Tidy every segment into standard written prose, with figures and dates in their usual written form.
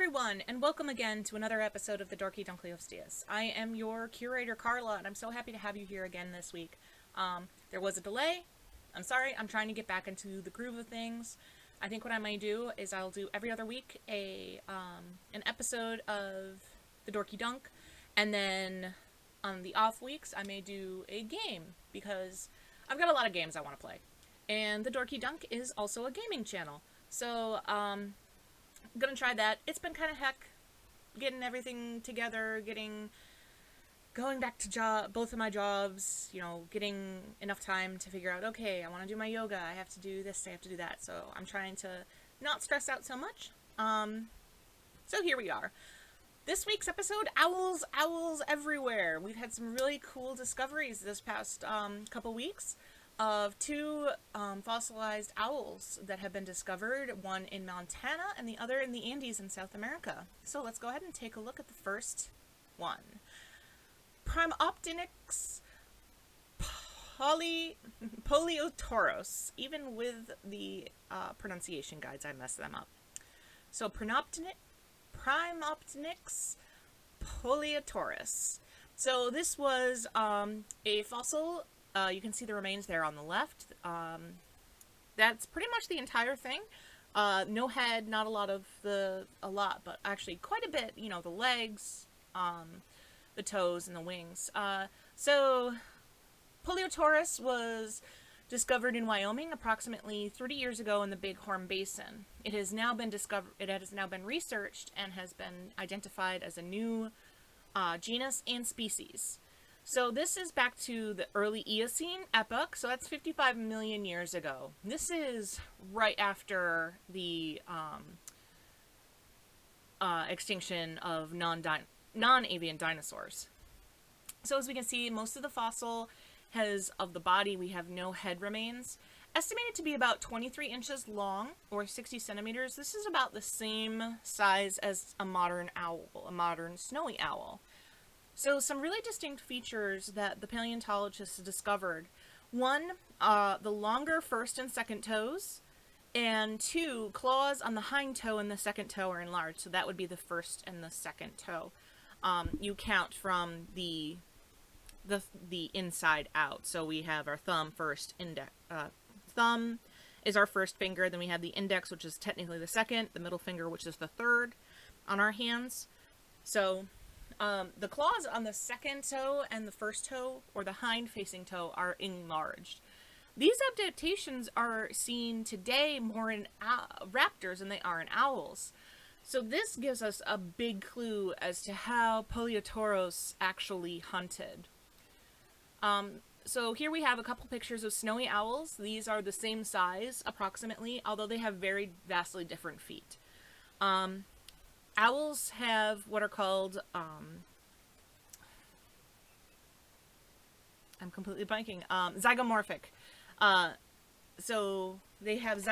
everyone, and welcome again to another episode of the Dorky Dunkleosteus. I am your curator, Carla, and I'm so happy to have you here again this week. There was a delay. I'm sorry, I'm trying to get back into the groove of things. I think what I may do is I'll do every other week an episode of the Dorky Dunk, and then on the off weeks I may do a game, because I've got a lot of games I want to play. And the Dorky Dunk is also a gaming channel. So, I'm gonna try that. It's been kind of heck getting everything together, going back to both of my jobs, getting enough time to figure out, okay, I want to do my yoga, I have to do this, I have to do that. So I'm trying to not stress out so much. So here we are. This week's episode, owls everywhere. We've had some really cool discoveries this past couple weeks of two fossilized owls that have been discovered, one in Montana and the other in the Andes in South America. So let's go ahead and take a look at the first one. Primeoptenyx Poliposaurus. Even with the pronunciation guides, I mess them up. So Primeoptenyx Poliposaurus. So this was a fossil. You can see the remains there on the left. That's pretty much the entire thing. No head, not a lot, but actually quite a bit. The legs, the toes, and the wings. So Poliposaurus was discovered in Wyoming approximately 30 years ago in the Bighorn Basin. It has now been researched and has been identified as a new genus and species. So this is back to the early Eocene epoch, so that's 55 million years ago. This is right after the extinction of non-avian dinosaurs. So as we can see, most of the fossil of the body, we have no head remains. Estimated to be about 23 inches long, or 60 centimeters. This is about the same size as a modern owl, a modern snowy owl. So some really distinct features that the paleontologists discovered. One, the longer first and second toes, and two, claws on the hind toe and the second toe are enlarged. So that would be the first and the second toe. You count from the inside out. So we have our thumb first, thumb is our first finger, then we have the index, which is technically the second, the middle finger, which is the third on our hands. So the claws on the second toe and the first toe, or the hind-facing toe, are enlarged. These adaptations are seen today more in raptors than they are in owls. So this gives us a big clue as to how Poliposaurus actually hunted. So here we have a couple pictures of snowy owls. These are the same size, approximately, although they have very vastly different feet. Owls have what are called, I'm completely blanking, zygomorphic. So they have the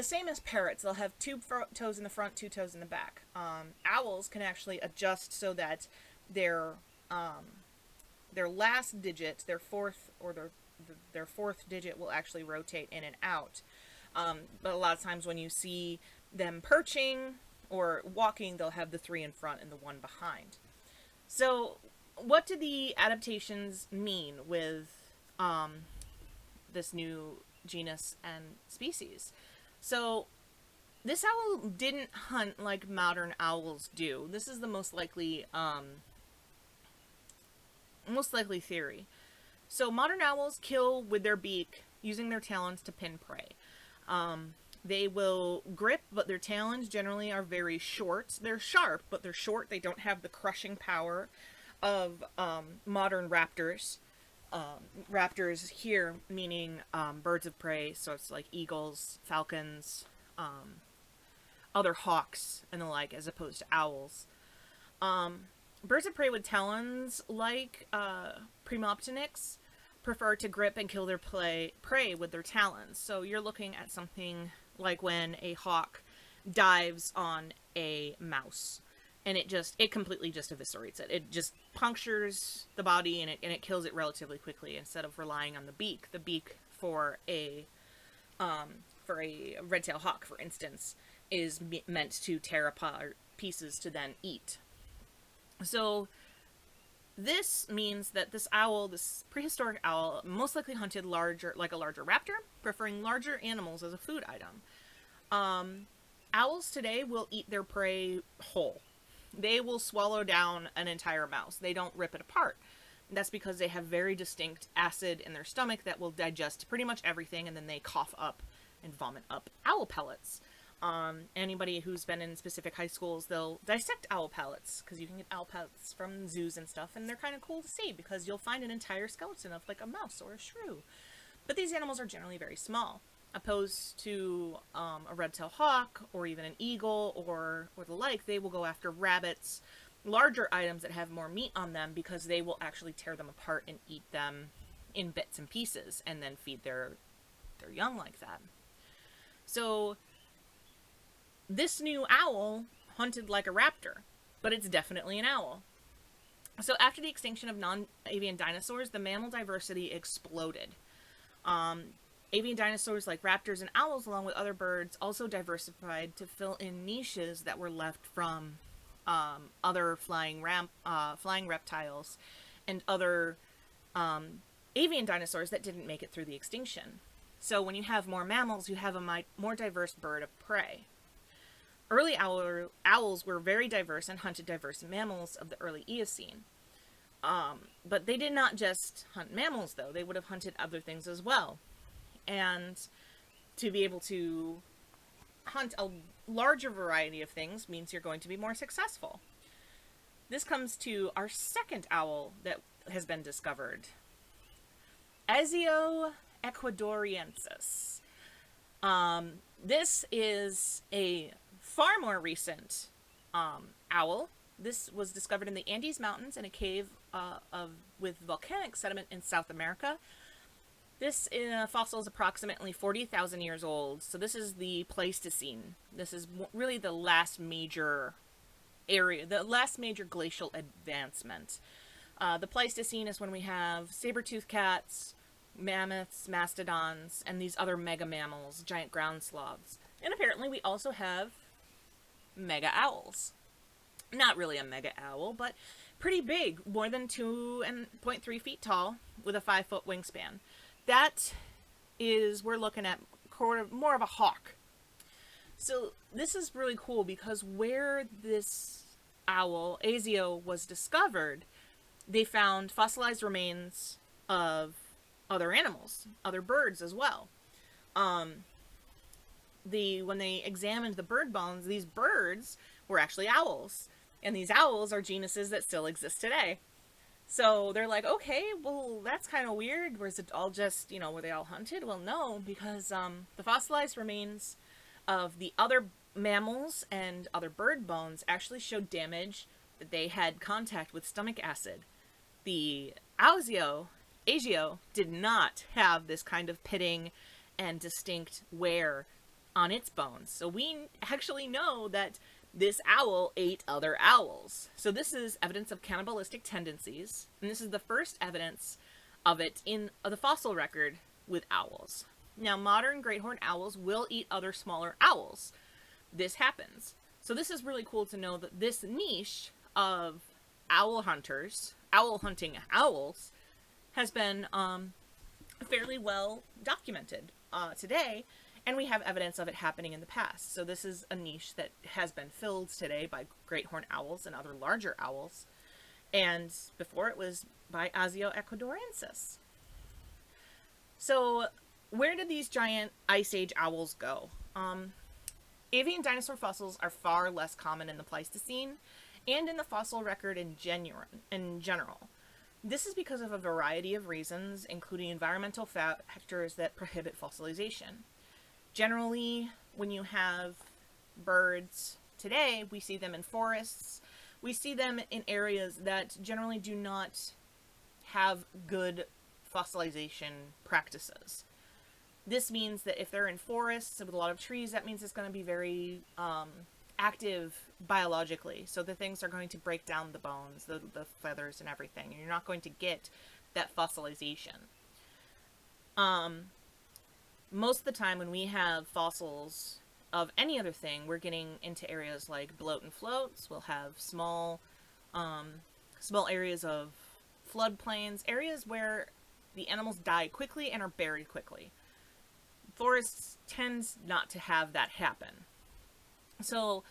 same as parrots. They'll have two toes in the front, two toes in the back. Owls can actually adjust so that their last digit, their fourth digit, will actually rotate in and out. But a lot of times when you see them perching or walking, they'll have the 3 in front and the 1 behind. So what do the adaptations mean with this new genus and species? So this owl didn't hunt like modern owls do. This is the most likely theory. So modern owls kill with their beak, using their talons to pin prey. They will grip, but their talons generally are very short. They're sharp, but they're short. They don't have the crushing power of modern raptors. Raptors here meaning birds of prey, so it's like eagles, falcons, other hawks, and the like, as opposed to owls. Birds of prey with talons, like Primeoptenyx, prefer to grip and kill their prey with their talons. So you're looking at something like when a hawk dives on a mouse, and it completely just eviscerates it. It just punctures the body and it kills it relatively quickly, instead of relying on the beak. The beak for a for a red-tailed hawk, for instance, is meant to tear apart pieces to then eat. So this means that this owl, this prehistoric owl, most likely hunted larger, like a larger raptor, preferring larger animals as a food item. Owls today will eat their prey whole. They will swallow down an entire mouse. They don't rip it apart. That's because they have very distinct acid in their stomach that will digest pretty much everything, and then they cough up and vomit up owl pellets. Anybody who's been in specific high schools, they'll dissect owl pellets, because you can get owl pellets from zoos and stuff, and they're kind of cool to see, because you'll find an entire skeleton of like a mouse or a shrew. But these animals are generally very small, opposed to a red-tailed hawk, or even an eagle, or the like. They will go after rabbits, larger items that have more meat on them, because they will actually tear them apart and eat them in bits and pieces, and then feed their young like that. So this new owl hunted like a raptor, but it's definitely an owl. So after the extinction of non-avian dinosaurs, the mammal diversity exploded. Avian dinosaurs like raptors and owls, along with other birds, also diversified to fill in niches that were left from other flying reptiles and other avian dinosaurs that didn't make it through the extinction. So when you have more mammals, you have a more diverse bird of prey. Early owls were very diverse and hunted diverse mammals of the early Eocene. But they did not just hunt mammals, though. They would have hunted other things as well. And to be able to hunt a larger variety of things means you're going to be more successful. This comes to our second owl that has been discovered. Asio ecuadoriensis. This is a far more recent owl. This was discovered in the Andes Mountains in a cave with volcanic sediment in South America. This fossil is approximately 40,000 years old, so this is the Pleistocene. This is really the last major area, the last major glacial advancement. The Pleistocene is when we have saber-toothed cats, mammoths, mastodons, and these other mega mammals, giant ground sloths. And apparently we also have mega owls. Not really a mega owl, but pretty big, more than 2.3 feet tall, with a 5-foot wingspan. That is, we're looking at more of a hawk. So this is really cool because where this owl, Asio, was discovered, they found fossilized remains of other animals, other birds as well. When they examined the bird bones, these birds were actually owls. And these owls are genuses that still exist today. So they're like, okay, well, that's kind of weird. Was it all just, were they all hunted? Well, no, because the fossilized remains of the other mammals and other bird bones actually showed damage that they had contact with stomach acid. The Asio did not have this kind of pitting and distinct wear on its bones. So we actually know that this owl ate other owls. So this is evidence of cannibalistic tendencies, and this is the first evidence of it in the fossil record with owls. Now, modern great horned owls will eat other smaller owls. This happens. So this is really cool to know that this niche of owl hunting owls, has been fairly well documented today. And we have evidence of it happening in the past. So this is a niche that has been filled today by great horned owls and other larger owls. And before it was by Asio ecuadoriensis. So where did these giant Ice Age owls go? Avian dinosaur fossils are far less common in the Pleistocene and in the fossil record in general. This is because of a variety of reasons, including environmental factors that prohibit fossilization. Generally, when you have birds today, we see them in forests. We see them in areas that generally do not have good fossilization practices. This means that if they're in forests with a lot of trees, that means it's going to be very active biologically. So the things are going to break down the bones, the feathers and everything. And you're not going to get that fossilization. most of the time when we have fossils of any other thing, we're getting into areas like bloat and floats. We'll have small areas of floodplains, areas where the animals die quickly and are buried quickly. Forests tends not to have that happen. So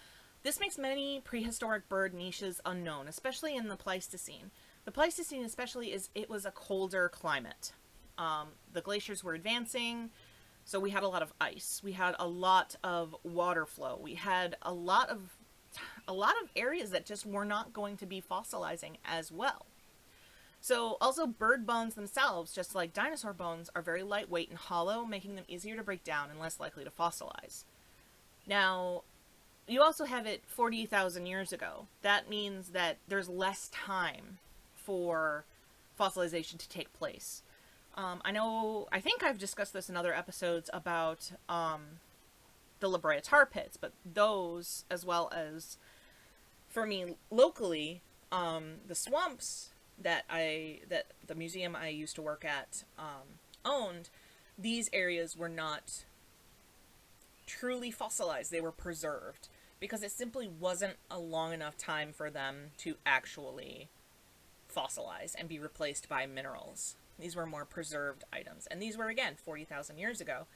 this makes many prehistoric bird niches unknown, especially in the Pleistocene. The Pleistocene especially is it was a colder climate. The glaciers were advancing, so we had a lot of ice. We had a lot of water flow. We had a lot of areas that just were not going to be fossilizing as well. So also bird bones themselves, just like dinosaur bones, are very lightweight and hollow, making them easier to break down and less likely to fossilize. Now, you also have it 40,000 years ago. That means that there's less time for fossilization to take place. I think I've discussed this in other episodes about the La Brea tar pits, but those, as well as, for me, locally, the swamps that the museum I used to work at owned, these areas were not truly fossilized. They were preserved because it simply wasn't a long enough time for them to actually fossilize and be replaced by minerals. These were more preserved items, and these were, again, 40,000 years ago.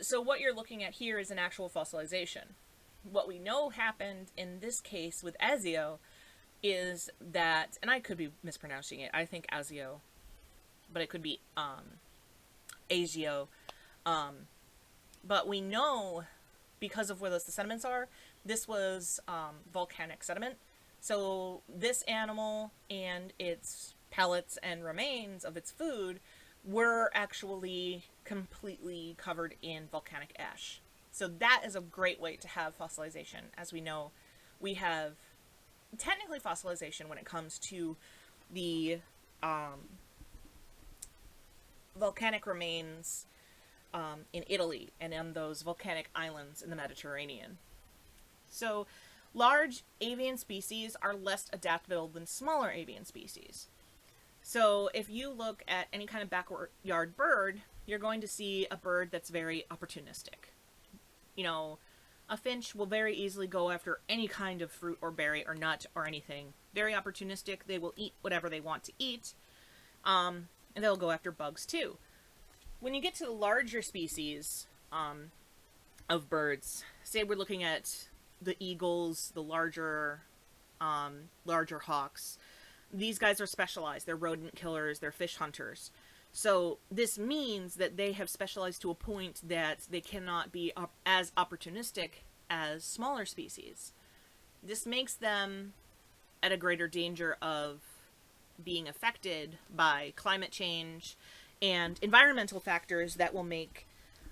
So what you're looking at here is an actual fossilization. What we know happened in this case with Azio is that, and I could be mispronouncing it, I think Azio, but it could be Agio. But we know, because of where the sediments are, this was volcanic sediment. So this animal and its pellets and remains of its food were actually completely covered in volcanic ash. So that is a great way to have fossilization. As we know, we have technically fossilization when it comes to the volcanic remains in Italy and on those volcanic islands in the Mediterranean. So large avian species are less adaptable than smaller avian species. So if you look at any kind of backyard bird, you're going to see a bird that's very opportunistic. You know, a finch will very easily go after any kind of fruit or berry or nut or anything. Very opportunistic. They will eat whatever they want to eat. And they'll go after bugs too. When you get to the larger species of birds, say we're looking at the eagles, the larger hawks, these guys are specialized. They're rodent killers, they're fish hunters. So this means that they have specialized to a point that they cannot be as opportunistic as smaller species. This makes them at a greater danger of being affected by climate change and environmental factors that will make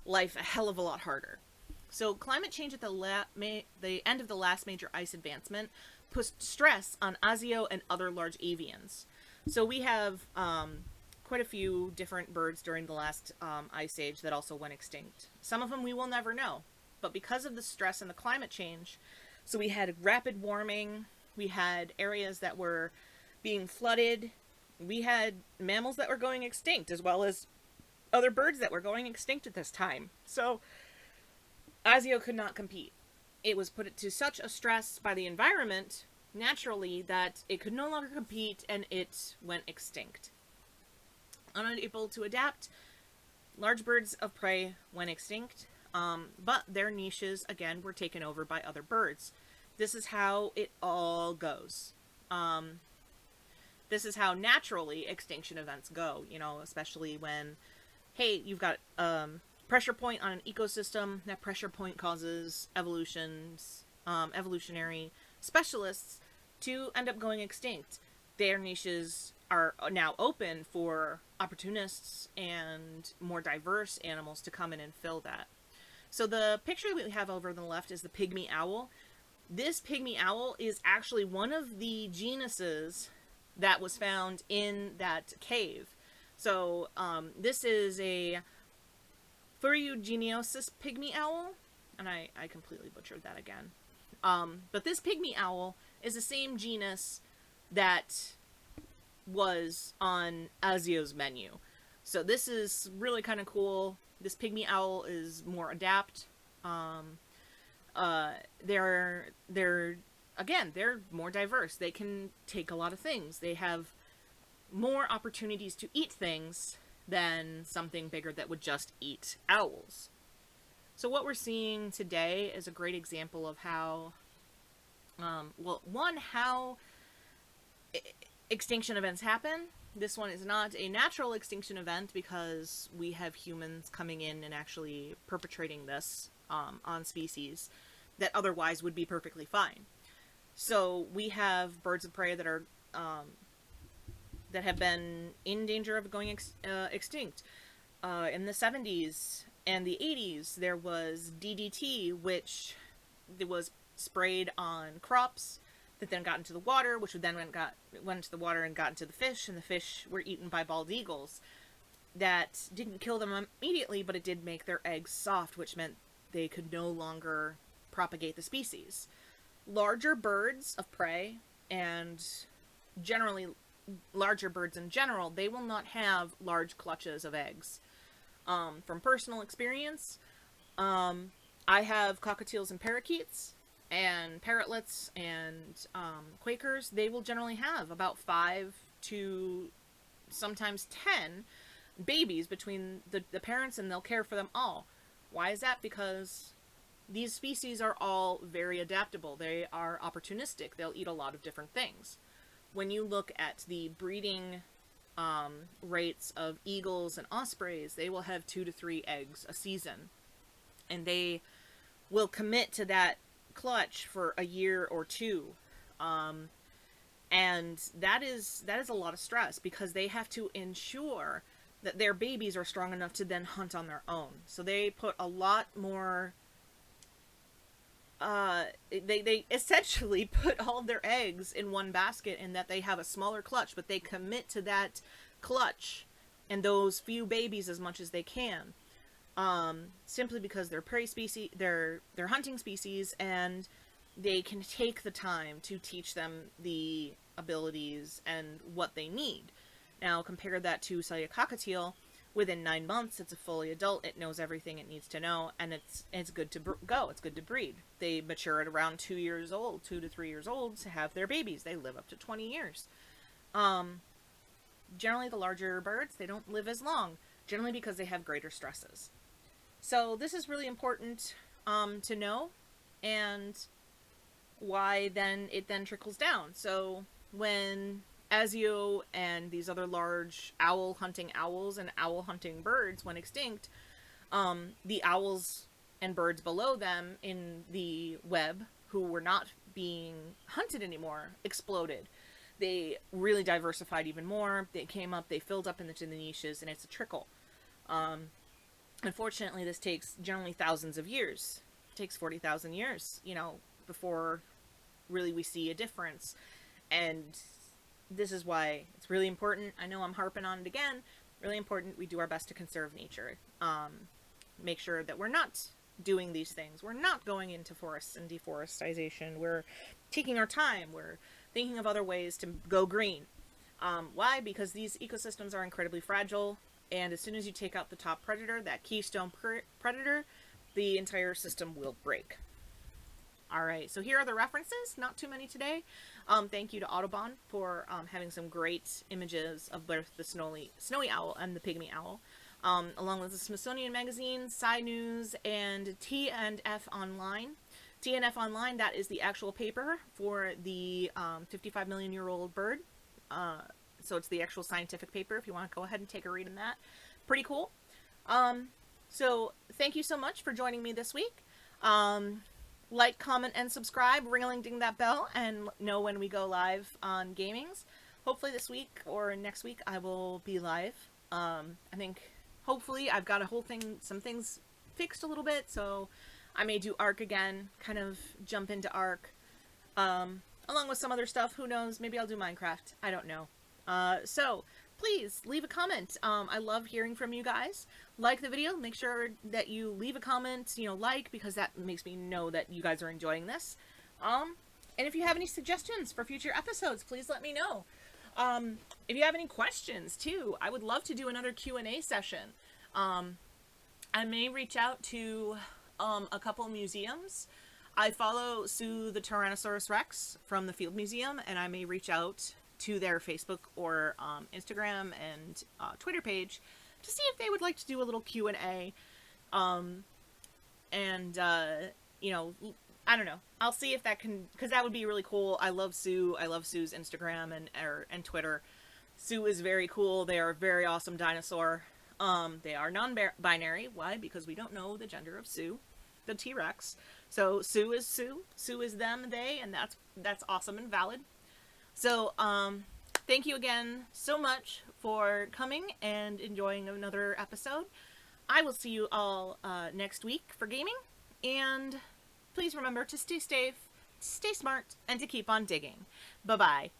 life a hell of a lot harder. So climate change at the end of the last major ice advancement put stress on Azio and other large avians. So we have quite a few different birds during the last ice age that also went extinct. Some of them we will never know, but because of the stress and the climate change, so we had rapid warming, we had areas that were being flooded, we had mammals that were going extinct, as well as other birds that were going extinct at this time. So Azio could not compete. It was put to such a stress by the environment, naturally, that it could no longer compete and it went extinct. Unable to adapt, large birds of prey went extinct, but their niches, again, were taken over by other birds. This is how it all goes. This is how naturally extinction events go, you know, especially when, hey, you've got pressure point on an ecosystem. That pressure point causes evolutionary specialists to end up going extinct. Their niches are now open for opportunists and more diverse animals to come in and fill that. So the picture we have over on the left is the pygmy owl. This pygmy owl is actually one of the genuses that was found in that cave. So this is a Fusariogeniosis pygmy owl, and I completely butchered that again. But this pygmy owl is the same genus that was on Azio's menu. So this is really kind of cool. This pygmy owl is more adept. They're again, they're more diverse. They can take a lot of things. They have more opportunities to eat things than something bigger that would just eat owls. So what we're seeing today is a great example of how, how extinction events happen. This one is not a natural extinction event because we have humans coming in and actually perpetrating this on species that otherwise would be perfectly fine. So we have birds of prey that are that have been in danger of going extinct. In the 70s and the 80s, there was DDT, which was sprayed on crops that then got into the water, which then went into the water and got into the fish, and the fish were eaten by bald eagles. That didn't kill them immediately, but it did make their eggs soft, which meant they could no longer propagate the species. Larger birds of prey, and generally larger birds in general, they will not have large clutches of eggs. From personal experience, I have cockatiels and parakeets, and parrotlets and quakers. They will generally have about 5 to sometimes 10 babies between the parents, and they'll care for them all. Why is that? Because these species are all very adaptable. They are opportunistic. They'll eat a lot of different things. When you look at the breeding rates of eagles and ospreys, they will have 2 to 3 eggs a season. And they will commit to that clutch for a year or two. And that is a lot of stress because they have to ensure that their babies are strong enough to then hunt on their own. So they put a lot more they essentially put all of their eggs in one basket, in that they have a smaller clutch, but they commit to that clutch and those few babies as much as they can. Simply because they're prey species, they're hunting species, and they can take the time to teach them the abilities and what they need. Now compare that to, say, a cockatiel. Within 9 months, it's a fully adult. It knows everything it needs to know, and it's good to go. It's good to breed. They mature at around 2 years old, 2 to 3 years old, to have their babies. They live up to 20 years. Generally, the larger birds, they don't live as long, generally because they have greater stresses. So this is really important to know, and why then it then trickles down. So when Azio and these other large owl-hunting owls and owl-hunting birds went extinct, the owls and birds below them in the web, who were not being hunted anymore, exploded. They really diversified even more. They came up, they filled up into the niches, and it's a trickle. Unfortunately, this takes generally thousands of years. It takes 40,000 years, before really we see a difference. And this is why it's really important. I know I'm harping on it again. Really important we do our best to conserve nature. Make sure that we're not doing these things. We're not going into forests and deforestation. We're taking our time. We're thinking of other ways to go green. Why? Because these ecosystems are incredibly fragile, and as soon as you take out the top predator, that keystone predator, the entire system will break. Alright, so here are the references. Not too many today. Thank you to Audubon for having some great images of both the snowy owl and the pygmy owl, along with the Smithsonian Magazine, Sci News, and TNF Online. TNF Online, that is the actual paper for the 55 million year old bird. So it's the actual scientific paper if you want to go ahead and take a read in that. Pretty cool. So thank you so much for joining me this week. Like, comment, and subscribe. Ring-a-ling-ding that bell and know when we go live on Gamings. Hopefully this week or next week I will be live. I think hopefully I've got some things fixed a little bit, so I may do Ark again, kind of jump into Ark, along with some other stuff. Who knows? Maybe I'll do Minecraft. I don't know. So please leave a comment. I love hearing from you guys. Like the video. Make sure that you leave a comment, because that makes me know that you guys are enjoying this. And if you have any suggestions for future episodes, please let me know. If you have any questions too, I would love to do another Q&A session. I may reach out to a couple museums. I follow Sue the Tyrannosaurus Rex from the Field Museum, and I may reach out to their Facebook or Instagram and Twitter page to see if they would like to do a little Q&A. And you know, I don't know. I'll see if that can, because that would be really cool. I love Sue. I love Sue's Instagram and Twitter. Sue is very cool. They are a very awesome dinosaur. They are non-binary. Why? Because we don't know the gender of Sue, the T-Rex. So Sue is Sue. Sue is them, they, and that's awesome and valid. So, thank you again so much for coming and enjoying another episode. I will see you all next week for gaming, and please remember to stay safe, stay smart, and to keep on digging. Bye-bye.